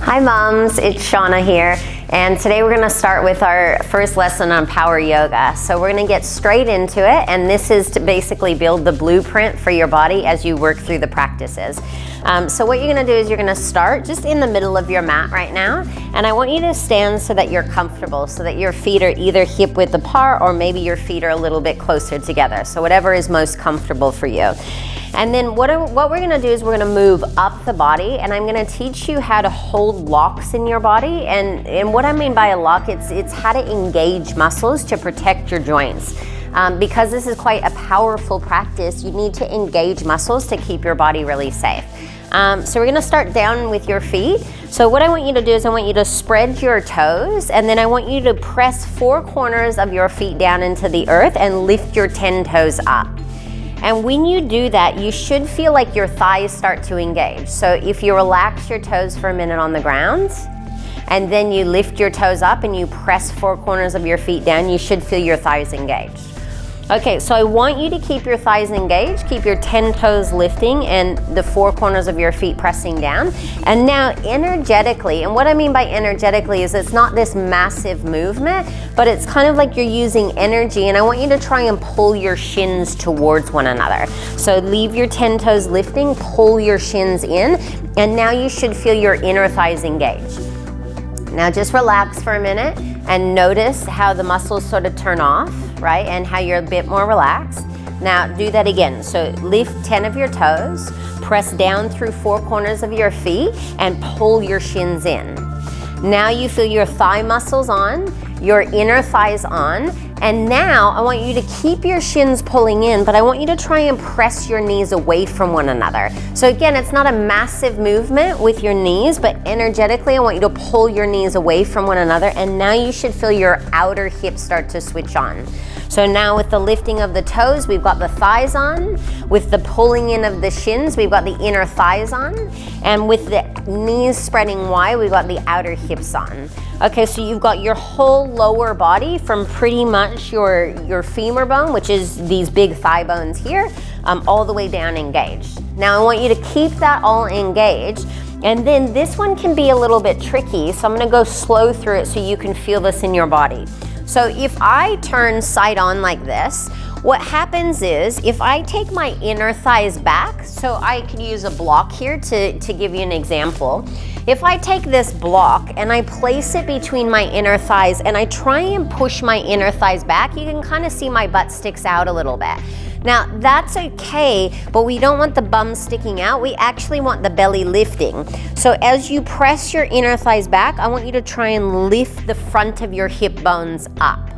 Hi moms, it's Shauna here, and today we're going to start with our first lesson on power yoga. So we're going to get straight into it, and this is to basically build the blueprint for your body as you work through the practices. So what you're going to do is you're going to start just in the middle of your mat right now, and I want you to stand so that you're comfortable, so that your feet are either hip width apart or maybe your feet are a little bit closer together. So whatever is most comfortable for you. And then what we're gonna do is we're gonna move up the body, and I'm gonna teach you how to hold locks in your body. And what I mean by a lock, it's how to engage muscles to protect your joints. Because this is quite a powerful practice, you need to engage muscles to keep your body really safe. So we're gonna start down with your feet. So what I want you to do is I want you to spread your toes, and then I want you to press 4 corners of your feet down into the earth and lift your 10 toes up. And when you do that, you should feel like your thighs start to engage. So if you relax your toes for a minute on the ground, and then you lift your toes up and you press 4 corners of your feet down, you should feel your thighs engaged. Okay, so I want you to keep your thighs engaged, keep your 10 toes lifting and the 4 corners of your feet pressing down. And now energetically, and what I mean by energetically is it's not this massive movement, but it's kind of like you're using energy, and I want you to try and pull your shins towards one another. So leave your 10 toes lifting, pull your shins in, and now you should feel your inner thighs engaged. Now just relax for a minute and notice how the muscles sort of turn off, right? And how you're a bit more relaxed. Now do that again. So lift 10 of your toes, press down through 4 corners of your feet and pull your shins in. Now you feel your thigh muscles on, your inner thighs on, and now I want you to keep your shins pulling in, but I want you to try and press your knees away from one another. So again, it's not a massive movement with your knees, but energetically I want you to pull your knees away from one another, and now you should feel your outer hips start to switch on. So now with the lifting of the toes, we've got the thighs on. With the pulling in of the shins, we've got the inner thighs on. And with the knees spreading wide, we've got the outer hips on. Okay, so you've got your whole lower body from pretty much your femur bone, which is these big thigh bones here, all the way down engaged. Now I want you to keep that all engaged. And then this one can be a little bit tricky, so I'm gonna go slow through it so you can feel this in your body. So if I turn side on like this, what happens is if I take my inner thighs back, so I could use a block here to give you an example. If I take this block and I place it between my inner thighs and I try and push my inner thighs back, you can kind of see my butt sticks out a little bit. Now that's okay, but we don't want the bum sticking out. We actually want the belly lifting. So as you press your inner thighs back, I want you to try and lift the front of your hip bones up.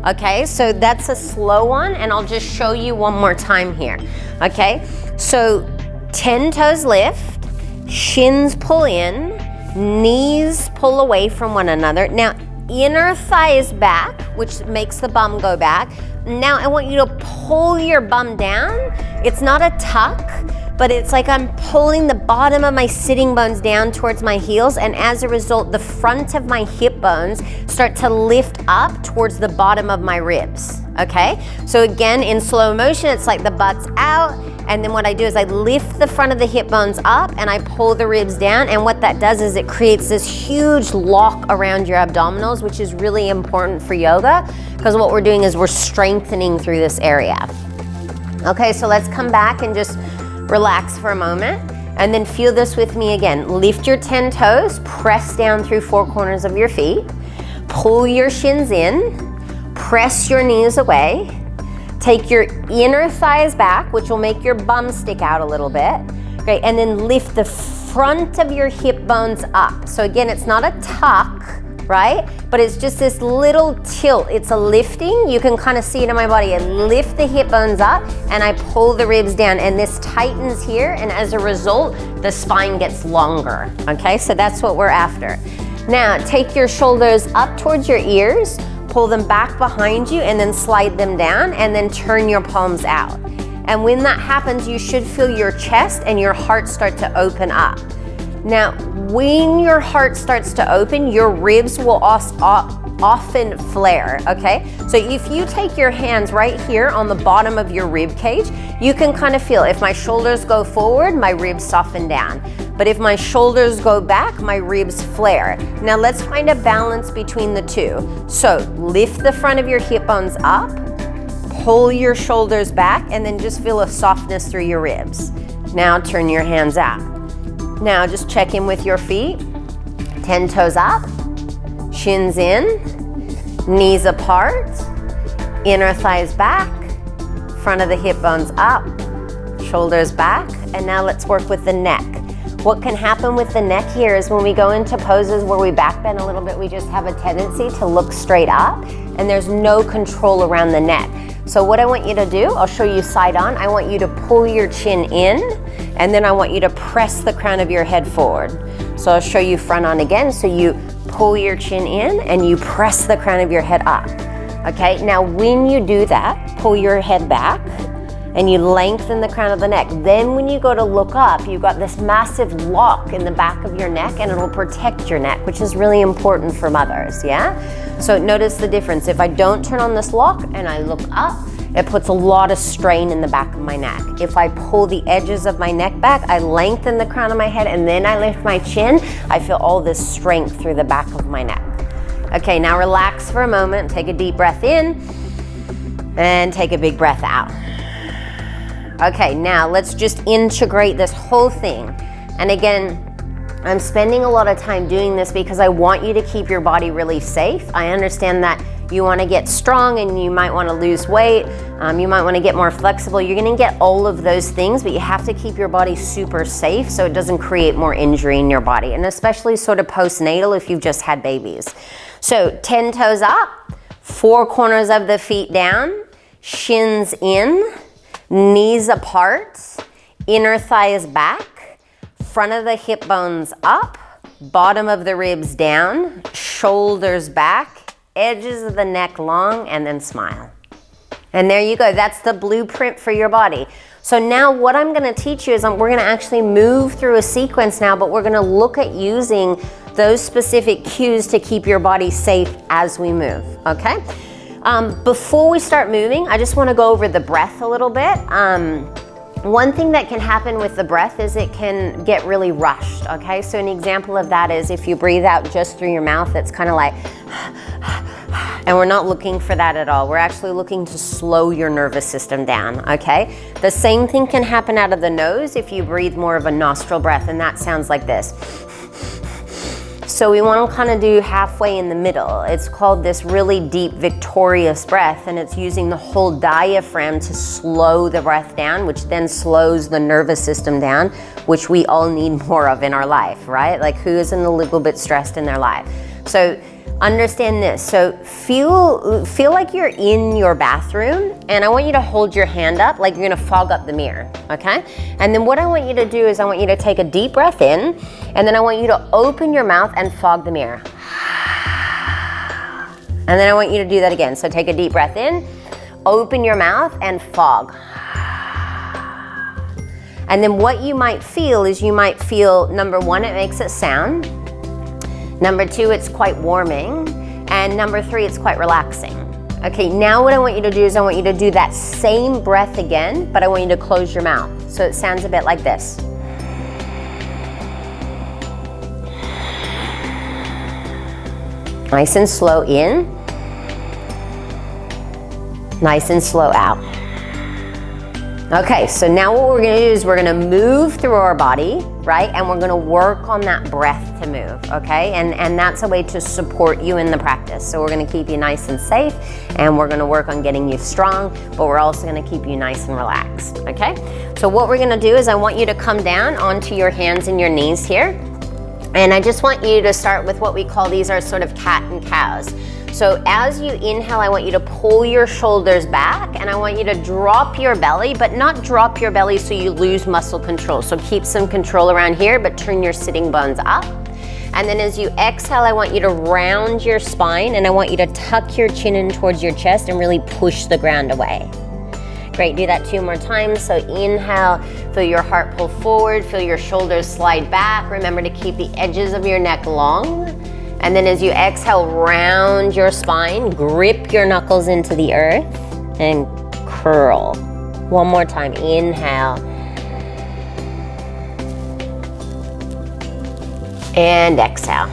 Okay, so that's a slow one, and I'll just show you one more time here. Okay, so 10 toes lift, shins pull in, knees pull away from one another. Now inner thighs back, which makes the bum go back. Now I want you to pull your bum down. It's not a tuck, but it's like I'm pulling the bottom of my sitting bones down towards my heels, and as a result, the front of my hip bones start to lift up towards the bottom of my ribs, okay? So again, in slow motion, it's like the butt's out, and then what I do is I lift the front of the hip bones up and I pull the ribs down, and what that does is it creates this huge lock around your abdominals, which is really important for yoga, because what we're doing is we're strengthening through this area. Okay, so let's come back and just relax for a moment, and then feel this with me again. Lift your 10 toes, press down through 4 corners of your feet, pull your shins in, press your knees away, take your inner thighs back, which will make your bum stick out a little bit, great, and then lift the front of your hip bones up. So again, it's not a tuck, right? But it's just this little tilt. It's a lifting. You can kind of see it in my body. I lift the hip bones up and I pull the ribs down, and this tightens here, and as a result, the spine gets longer. Okay, so that's what we're after. Now, take your shoulders up towards your ears, pull them back behind you, and then slide them down, and then turn your palms out. And when that happens, you should feel your chest and your heart start to open up. Now, when your heart starts to open, your ribs will often flare, okay? So if you take your hands right here on the bottom of your rib cage, you can kind of feel if my shoulders go forward, my ribs soften down. But if my shoulders go back, my ribs flare. Now let's find a balance between the two. So lift the front of your hip bones up, pull your shoulders back, and then just feel a softness through your ribs. Now turn your hands out. Now just check in with your feet. 10 toes up, shins in, knees apart, inner thighs back, front of the hip bones up, shoulders back, and now let's work with the neck. What can happen with the neck here is when we go into poses where we back bend a little bit, we just have a tendency to look straight up, and there's no control around the neck. So what I want you to do, I'll show you side on, I want you to pull your chin in, and then I want you to press the crown of your head forward. So I'll show you front on again. So you pull your chin in and you press the crown of your head up. Okay, now when you do that, pull your head back and you lengthen the crown of the neck. Then when you go to look up, you've got this massive lock in the back of your neck, and it'll protect your neck, which is really important for mothers, yeah? So notice the difference. If I don't turn on this lock and I look up, it puts a lot of strain in the back of my neck. If I pull the edges of my neck back, I lengthen the crown of my head, and then I lift my chin, I feel all this strength through the back of my neck. Okay, now relax for a moment, take a deep breath in, and take a big breath out. Okay, now let's just integrate this whole thing. And again, I'm spending a lot of time doing this because I want you to keep your body really safe. I understand that you want to get strong and you might want to lose weight. You might want to get more flexible. You're going to get all of those things, but you have to keep your body super safe so it doesn't create more injury in your body, and especially sort of postnatal if you've just had babies. So 10 toes up, 4 corners of the feet down, shins in, knees apart, inner thighs back, front of the hip bones up, bottom of the ribs down, shoulders back, edges of the neck long, and then smile. And there you go. That's the blueprint for your body. So now what I'm going to teach you is we're going to actually move through a sequence now, but we're going to look at using those specific cues to keep your body safe as we move, okay? Before we start moving, I just want to go over the breath a little bit. One thing that can happen with the breath is it can get really rushed, okay? So an example of that is if you breathe out just through your mouth, it's kind of like, and we're not looking for that at all. We're actually looking to slow your nervous system down, okay? The same thing can happen out of the nose if you breathe more of a nostril breath, and that sounds like this. So we want to kind of do halfway in the middle. It's called this really deep, victorious breath, and it's using the whole diaphragm to slow the breath down, which then slows the nervous system down, which we all need more of in our life, right? Like, who isn't a little bit stressed in their life? So understand this. So feel like you're in your bathroom, and I want you to hold your hand up like you're gonna fog up the mirror, okay? And then what I want you to do is I want you to take a deep breath in, and then I want you to open your mouth and fog the mirror. And then I want you to do that again. So take a deep breath in, open your mouth, and fog. And then what you might feel is you might feel, number one, it makes a sound. Number two, it's quite warming. And number three, it's quite relaxing. Okay, now what I want you to do is I want you to do that same breath again, but I want you to close your mouth. So it sounds a bit like this. Nice and slow in. Nice and slow out. Okay, so now what we're gonna do is we're gonna move through our body, right? And we're gonna work on that breath to move, okay? And that's a way to support you in the practice. So we're gonna keep you nice and safe, and we're gonna work on getting you strong, but we're also gonna keep you nice and relaxed, okay? So what we're gonna do is I want you to come down onto your hands and your knees here. And I just want you to start with what we call, these are sort of cat and cows. So as you inhale, I want you to pull your shoulders back, and I want you to drop your belly, but not drop your belly so you lose muscle control. So keep some control around here, but turn your sitting bones up. And then as you exhale, I want you to round your spine, and I want you to tuck your chin in towards your chest and really push the ground away. Great, do that 2 more times. So inhale, feel your heart pull forward, feel your shoulders slide back. Remember to keep the edges of your neck long. And then as you exhale, round your spine, grip your knuckles into the earth, and curl. One more time, inhale. And exhale.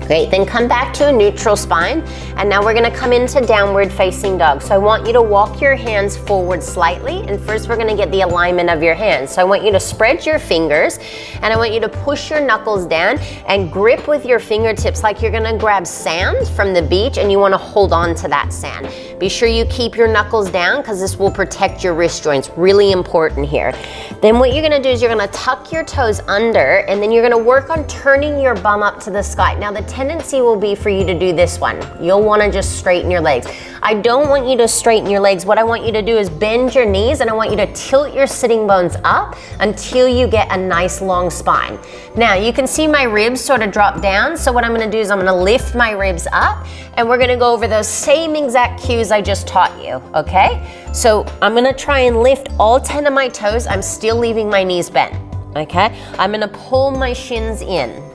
Great, then come back to a neutral spine, and now we're gonna come into downward facing dog. So I want you to walk your hands forward slightly, and first we're gonna get the alignment of your hands. So I want you to spread your fingers, and I want you to push your knuckles down and grip with your fingertips like you're gonna grab sand from the beach and you wanna hold on to that sand. Be sure you keep your knuckles down because this will protect your wrist joints, really important here. Then what you're gonna do is you're gonna tuck your toes under, and then you're gonna work on turning your bum up to the sky. Now the tendency will be for you to do this one. You'll want to just straighten your legs. I don't want you to straighten your legs. What I want you to do is bend your knees, and I want you to tilt your sitting bones up until you get a nice long spine. Now you can see my ribs sort of drop down, so what I'm going to do is I'm going to lift my ribs up, and we're going to go over those same exact cues I just taught you, okay? So I'm going to try and lift all 10 of my toes. I'm still leaving my knees bent, okay? I'm going to pull my shins in.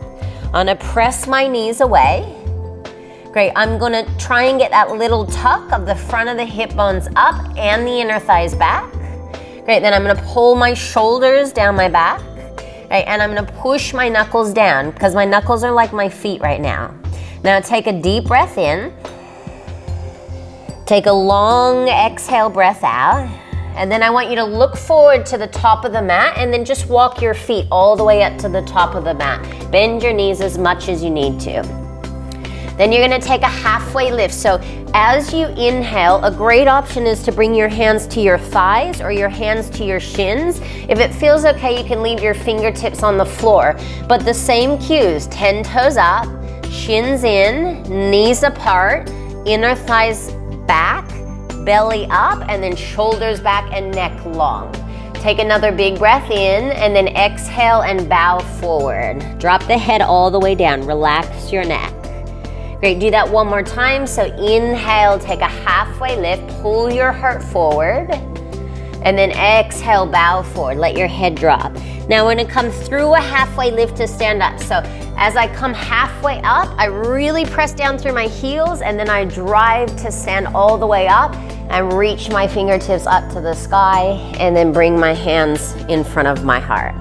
I'm gonna press my knees away. Great, I'm gonna try and get that little tuck of the front of the hip bones up and the inner thighs back. Great, then I'm gonna pull my shoulders down my back. Right, and I'm gonna push my knuckles down because my knuckles are like my feet right now. Now take a deep breath in. Take a long exhale breath out. And then I want you to look forward to the top of the mat and then just walk your feet all the way up to the top of the mat. Bend your knees as much as you need to. Then you're gonna take a halfway lift. So as you inhale, a great option is to bring your hands to your thighs or your hands to your shins. If it feels okay, you can leave your fingertips on the floor. But the same cues, 10 toes up, shins in, knees apart, inner thighs back, belly up, and then shoulders back and neck long. Take another big breath in, and then exhale and bow forward. Drop the head all the way down, relax your neck. Great, do that one more time. So inhale, take a halfway lift, pull your heart forward, and then exhale, bow forward, let your head drop. Now we're gonna come through a halfway lift to stand up. So as I come halfway up, I really press down through my heels, and then I drive to stand all the way up and reach my fingertips up to the sky, and then bring my hands in front of my heart.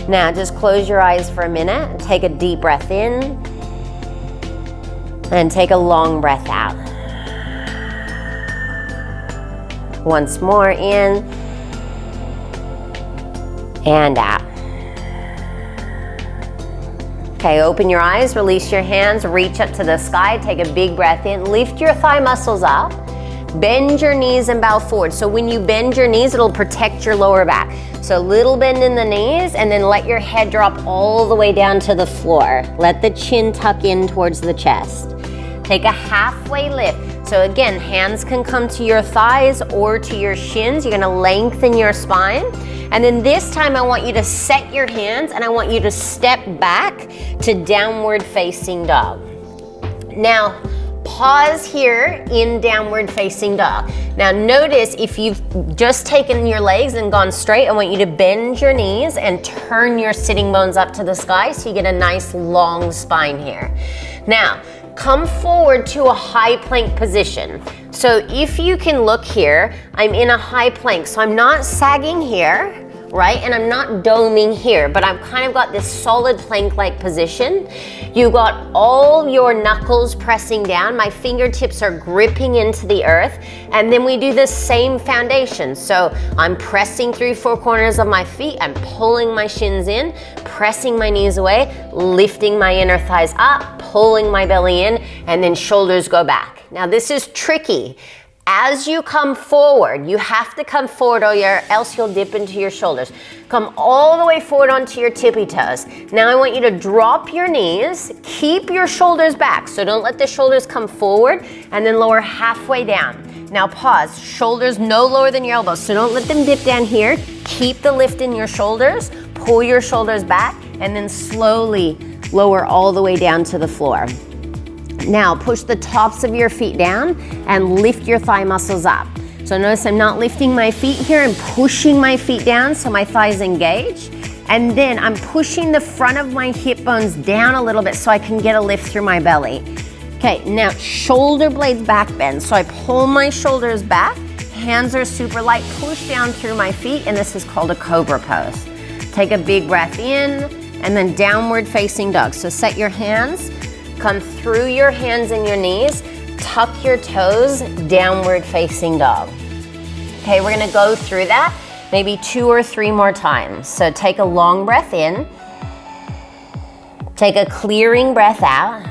Now just close your eyes for a minute and take a deep breath in, and take a long breath out. Once more, in and out. Okay, open your eyes, release your hands, reach up to the sky, take a big breath in, lift your thigh muscles up, bend your knees and bow forward. So when you bend your knees, it'll protect your lower back. So little bend in the knees, and then let your head drop all the way down to the floor. Let the chin tuck in towards the chest. Take a halfway lift. So again, hands can come to your thighs or to your shins. You're gonna lengthen your spine. And then this time I want you to set your hands, and I want you to step back to downward facing dog. Now, pause here in downward facing dog. Now notice if you've just taken your legs and gone straight, I want you to bend your knees and turn your sitting bones up to the sky so you get a nice long spine here. Now, come forward to a high plank position. So if you can look here, I'm in a high plank. So I'm not sagging here, right? And I'm not doming here, but I've kind of got this solid plank-like position. You got all your knuckles pressing down. My fingertips are gripping into the earth. And then we do the same foundation. So I'm pressing through four corners of my feet. I'm pulling my shins in, pressing my knees away, lifting my inner thighs up, pulling my belly in, and then shoulders go back. Now this is tricky. As you come forward, you have to come forward or else you'll dip into your shoulders. Come all the way forward onto your tippy toes. Now I want you to drop your knees, keep your shoulders back. So don't let the shoulders come forward, and then lower halfway down. Now pause, shoulders no lower than your elbows. So don't let them dip down here. Keep the lift in your shoulders, pull your shoulders back, and then slowly lower all the way down to the floor. Now push the tops of your feet down and lift your thigh muscles up. So notice I'm not lifting my feet here, I'm pushing my feet down so my thighs engage. And then I'm pushing the front of my hip bones down a little bit so I can get a lift through my belly. Okay, now shoulder blades back bend. So I pull my shoulders back, hands are super light, push down through my feet, and this is called a cobra pose. Take a big breath in, and then downward facing dog. So set your hands, come through your hands and your knees, tuck your toes, downward facing dog. Okay, we're gonna go through that maybe 2 or 3 more times. So take a long breath in, take a clearing breath out,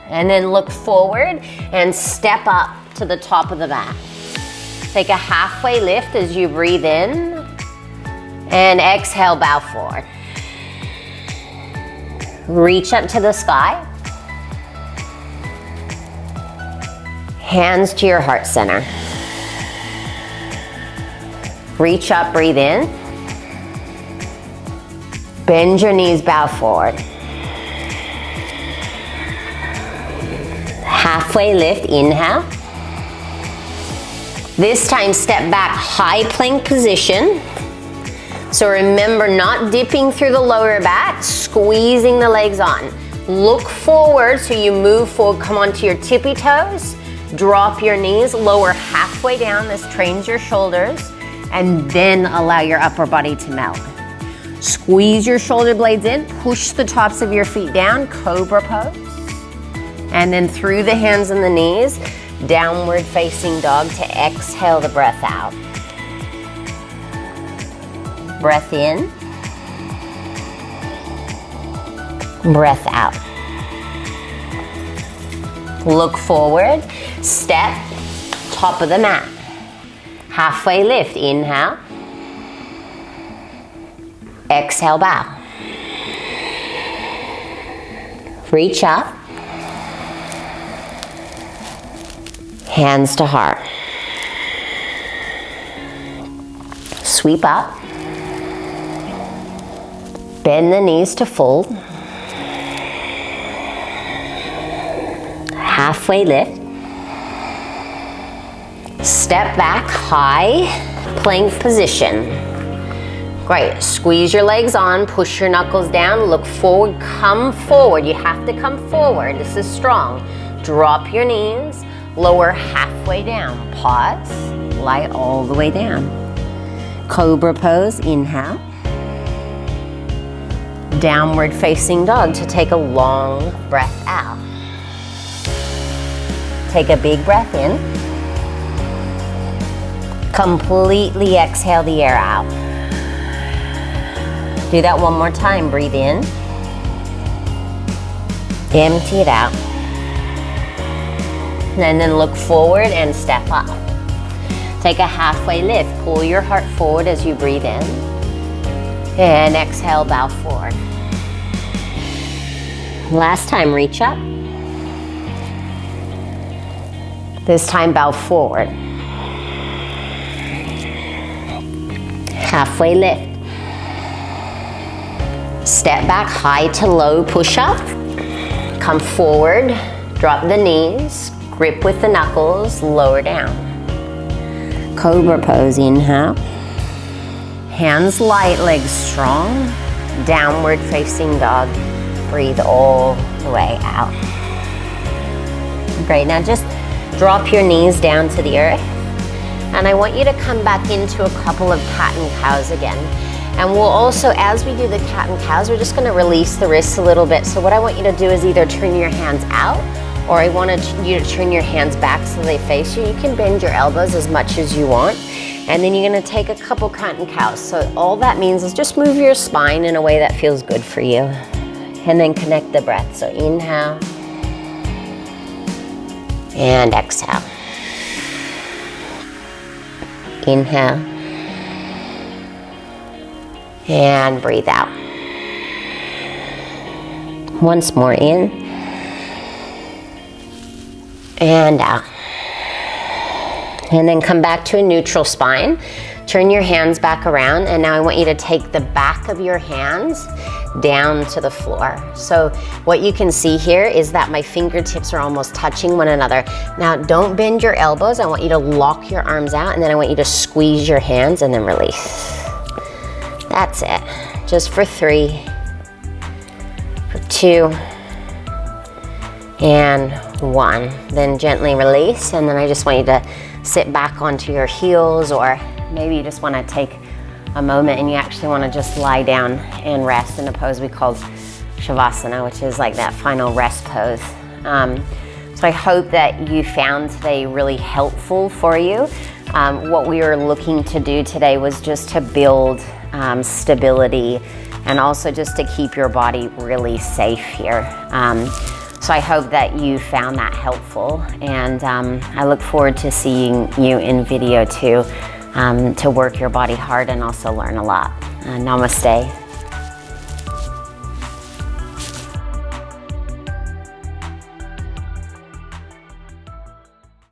and then look forward and step up to the top of the mat. Take a halfway lift as you breathe in, and exhale, bow forward. Reach up to the sky. Hands to your heart center. Reach up, breathe in. Bend your knees, bow forward. Halfway lift, inhale. This time step back, high plank position. So remember, not dipping through the lower back, squeezing the legs on. Look forward, so you move forward, come onto your tippy toes, drop your knees, lower halfway down, this trains your shoulders, and then allow your upper body to melt. Squeeze your shoulder blades in, push the tops of your feet down, cobra pose. And then through the hands and the knees, downward facing dog to exhale the breath out. Breath in, breath out. Look forward, step, top of the mat. Halfway lift, inhale. Exhale, bow. Reach up. Hands to heart. Sweep up. Bend the knees to fold. Halfway lift. Step back, high plank position. Great, squeeze your legs on, push your knuckles down, look forward, come forward. You have to come forward, this is strong. Drop your knees, lower halfway down. Pause, lie all the way down. Cobra pose, inhale. Downward facing dog to take a long breath out. Take a big breath in. Completely exhale the air out. Do that one more time. Breathe in. Empty it out. And then look forward and step up. Take a halfway lift. Pull your heart forward as you breathe in. And exhale, bow forward. Last time, reach up. This time, bow forward. Halfway lift. Step back, high to low push-up. Come forward, drop the knees, grip with the knuckles, lower down. Cobra pose, inhale. Hands light, legs strong. Downward facing dog. Breathe all the way out. Great, now just drop your knees down to the earth. And I want you to come back into a couple of cat and cows again. And we'll also, as we do the cat and cows, we're just gonna release the wrists a little bit. So what I want you to do is either turn your hands out, or I want you to turn your hands back so they face you. You can bend your elbows as much as you want. And then you're gonna take a couple cat and cows. So all that means is just move your spine in a way that feels good for you. And then connect the breath. So inhale, and exhale. Inhale, and breathe out. Once more, in, and out. And then come back to a neutral spine. Turn your hands back around, and now I want you to take the back of your hands down to the floor. So what you can see here is that my fingertips are almost touching one another. Now don't bend your elbows. I want you to lock your arms out, and then I want you to squeeze your hands and then release. That's it. Just for 3, for 2, and 1. Then gently release, and then I just want you to sit back onto your heels, or maybe you just want to take a moment and you actually want to just lie down and rest in a pose we call Shavasana, which is like that final rest pose. So I hope that you found today really helpful for you. What we were looking to do today was just to build stability and also just to keep your body really safe here. So I hope that you found that helpful, and I look forward to seeing you in video too, to work your body hard and also learn a lot. Namaste.